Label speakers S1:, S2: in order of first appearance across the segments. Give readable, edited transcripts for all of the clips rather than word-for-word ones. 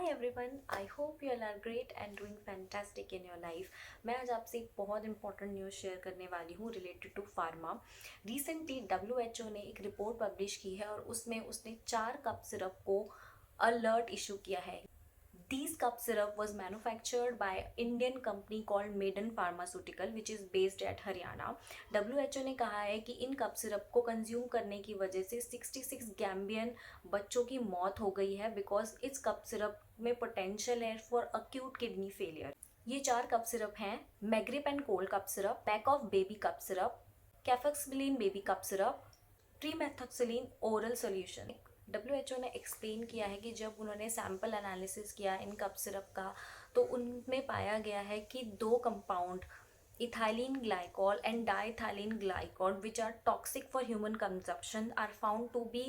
S1: Everyone, I hope you all are great and doing fantastic in your life. मैं आज आपसे एक बहुत इंपॉर्टेंट न्यूज़ शेयर करने वाली हूँ related to pharma. Recently WHO ने एक रिपोर्ट पब्लिश की है और उसमें उसने 4 कप सिरप को अलर्ट इशू किया है। These cup syrup was manufactured by Indian company called Maiden Pharmaceutical which is based at Haryana. WHO ने कहा है कि इन कप सिरप को कंज्यूम करने की वजह से 66 गैम्बियन बच्चों की मौत हो गई है बिकॉज इस कप सिरप में पोटेंशियल है फॉर अक्यूट किडनी फेलियर। ये 4 कप सिरप हैं: Magrip and cold cough syrup, pack of baby cough syrup, Kofexmalin baby cough syrup, ट्रीमेथोक्सिलिन ओरल सोल्यूशन। WHO ने एक्सप्लेन किया है कि जब उन्होंने सैम्पल एनालिसिस किया इन कप सिरप का तो उनमें पाया गया है कि 2 compound ethylene glycol and diethylene glycol which are toxic for human consumption are found to be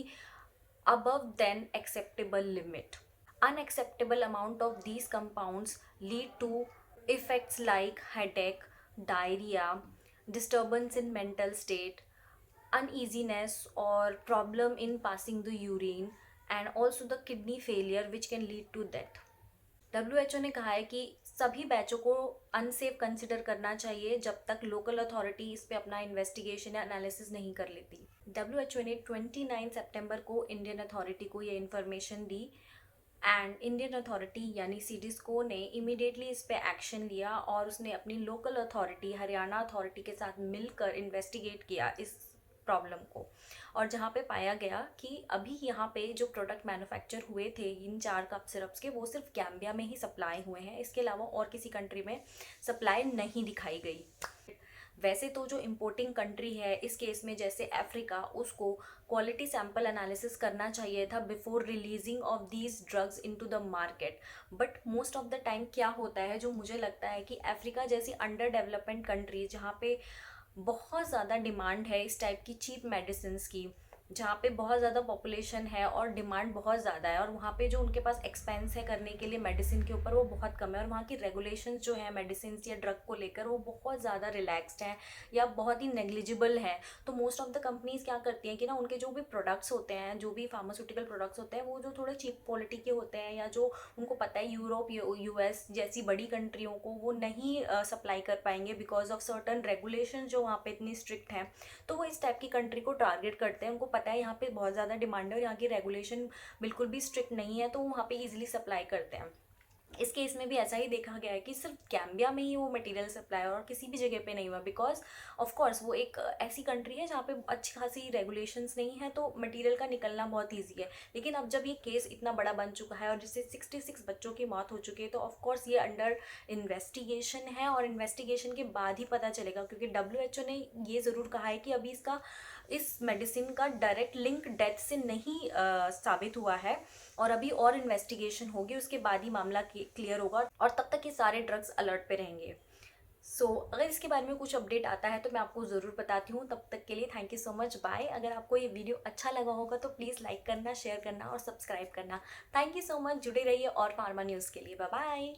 S1: above than acceptable limit. Unacceptable amount of these compounds lead to effects like headache, diarrhea, disturbance in mental state, uneasiness or problem in passing the urine, and also the kidney failure which can lead to death. WHO ने कहा है कि सभी बैचों को unsafe consider करना चाहिए जब तक लोकल अथॉरिटी इस पे अपना इन्वेस्टिगेशन या एनालिसिस नहीं कर लेती। WHO ने 29 सितंबर को इंडियन अथॉरिटी को ये information the and Indian authority यानी सीडिस्को ने इमीडिएटली इस पे एक्शन लिया और उसने अपनी लोकल अथॉरिटी हरियाणा अथॉरिटी के साथ मिलकर इन्वेस्टिगेट किया इस प्रॉब्लम को। और जहाँ पे पाया गया कि अभी यहाँ पे जो प्रोडक्ट मैन्युफैक्चर हुए थे इन 4 कप सिरप्स के, वो सिर्फ गैम्बिया में ही सप्लाई हुए हैं, इसके अलावा और किसी कंट्री में सप्लाई नहीं दिखाई गई। वैसे तो जो इम्पोर्टिंग कंट्री है इस केस में जैसे अफ्रीका, उसको क्वालिटी सैंपल एनालिसिस करना चाहिए था before releasing of these drugs into the market. But most of the time क्या होता है, जो मुझे लगता है कि अफ्रीका जैसी अंडर डेवलपमेंट कंट्री जहाँ पे बहुत ज़्यादा डिमांड है इस टाइप की चीप मेडिसिन की, जहाँ पे बहुत ज़्यादा पॉपुलेशन है और डिमांड बहुत ज़्यादा है, और वहाँ पे जो उनके पास एक्सपेंस है करने के लिए मेडिसिन के ऊपर वो बहुत कम है, और वहाँ की रेगुलेशंस जो है मेडिसिन या ड्रग को लेकर वो बहुत ज़्यादा रिलैक्स्ड हैं या बहुत ही नेग्लिजिबल है। तो मोस्ट ऑफ द कंपनीज क्या करती हैं कि ना उनके जो भी प्रोडक्ट्स होते हैं, जो भी फार्मास्यूटिकल प्रोडक्ट्स होते हैं, वो जो थोड़े चीप क्वालिटी के होते हैं या जो उनको पता है यूरोप US जैसी बड़ी कंट्रियों को वो नहीं सप्लाई कर पाएंगे बिकॉज ऑफ सर्टन रेगुलेशन जो वहाँ पे इतनी स्ट्रिक्ट हैं, तो वो इस टाइप की कंट्री को टारगेट करते हैं। उनको पता है यहाँ पे बहुत ज़्यादा डिमांड है और यहाँ की रेगुलेशन बिल्कुल भी स्ट्रिक्ट नहीं है, तो वहाँ पे इजीली सप्लाई करते हैं। इस केस में भी ऐसा ही देखा गया है कि सिर्फ गैम्बिया में ही वो मटेरियल सप्लाई और किसी भी जगह पे नहीं हुआ बिकॉज ऑफ कोर्स वो एक ऐसी कंट्री है जहाँ पे अच्छी खासी रेगुलेशंस नहीं है, तो मटेरियल का निकलना बहुत ईजी है। लेकिन अब जब ये केस इतना बड़ा बन चुका है और जिससे 66 बच्चों की मौत हो चुकी है, तो ऑफ कोर्स ये अंडर इन्वेस्टिगेशन है और इन्वेस्टिगेशन के बाद ही पता चलेगा, क्योंकि WHO ने ये ज़रूर कहा है कि अभी इस मेडिसिन का डायरेक्ट लिंक डेथ से नहीं साबित हुआ है और अभी और इन्वेस्टिगेशन होगी, उसके बाद ही मामला क्लियर होगा और तब तक ये सारे ड्रग्स अलर्ट पे रहेंगे। अगर इसके बारे में कुछ अपडेट आता है तो मैं आपको ज़रूर बताती हूँ। तब तक के लिए thank you so much, bye. अगर आपको ये वीडियो अच्छा लगा होगा तो प्लीज़ लाइक करना, शेयर करना और सब्सक्राइब करना। थैंक यू सो मच, जुड़े रहिए और फार्मा न्यूज़ के लिए। Bye bye.